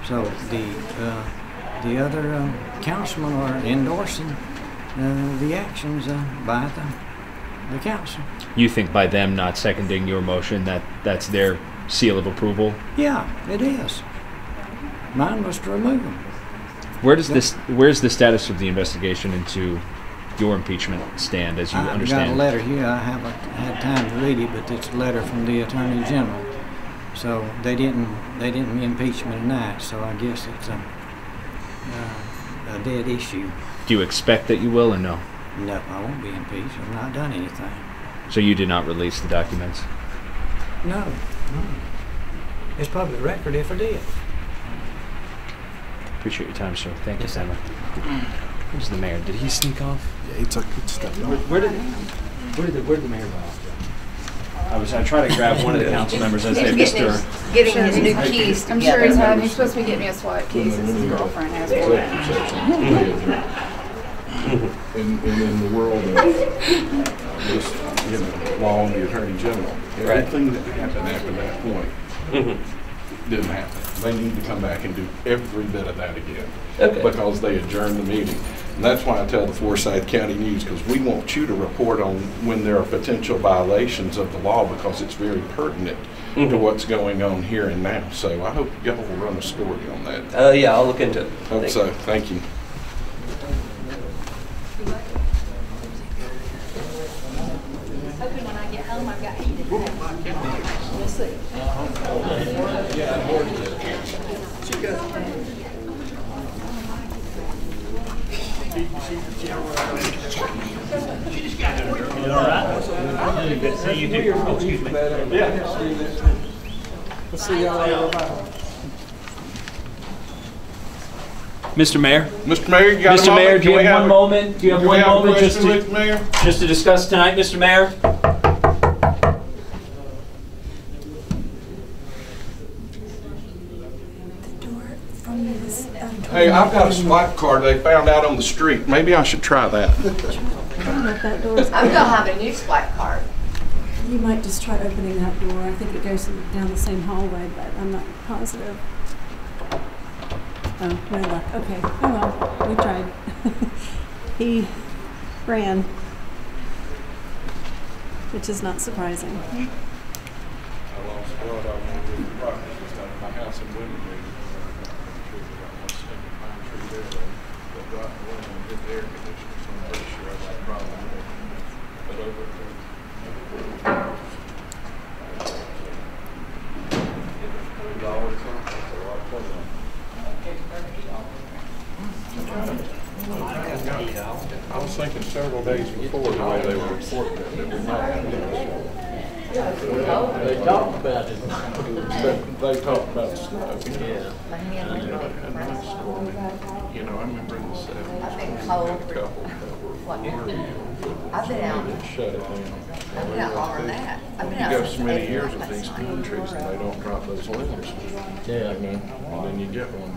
So the other councilmen are endorsing the actions by the council. You think by them not seconding your motion that that's their seal of approval? Yeah, it is. Mine was to remove them. Where's the status of the investigation into your impeachment stand, as you understand? I've got a letter here. I haven't had time to read it, but it's a letter from the Attorney General. So they didn't impeach me tonight. So I guess it's a dead issue. Do you expect that you will or no? No, I won't be impeached. I've not done anything. So you did not release the documents? No. It's public record if I did. Appreciate your time, sir. Thank you, Yes, Simon. Where's the mayor? Did he sneak off? Yeah, he took good stuff. Where did the mayor go off? I tried to grab one of the council members as they Mr. Getting his new keys. I'm sure he's supposed to be getting me a SWAT case. His girlfriend has one. And in the world of just, law and the Attorney General, everything that happened after that point didn't happen. They need to come back and do every bit of that again because they adjourned the meeting. And that's why I tell the Forsyth County News, because we want you to report on when there are potential violations of the law, because it's very pertinent to what's going on here and now. So I hope y'all will run a story on that. Yeah, I'll look into it. Hope so. Thank you. Hoping when I get home, I've got heat in there. We'll see. Mr. Mayor? Mr. Mayor, you got Mr. Mayor, do you have one moment? Do you have one moment just to discuss tonight, Mr. Mayor? Hey, I've got a swipe card they found out on the street. Maybe I should try that. I'm gonna have a new swipe card. You might just try opening that door. I think it goes down the same hallway, but I'm not positive. Oh, no luck. Okay. Oh well, we tried. He ran, which is not surprising. I lost blood on the rock at my house in Winterberg. Air conditioners, so I'm pretty sure I got a problem with it. But over I was thinking several days before the way they were reporting it would not have been. They talked about it. But they talked about snow. Yeah. I never had much snow. You know, I remember in the 70s. I've been cold. A couple that were I've been out. They shut it down. I've been out longer than that. I've been You out go since so many 8 years o'clock with these last palm night. trees and they don't drop those limbs. Yeah, man. And then you get one.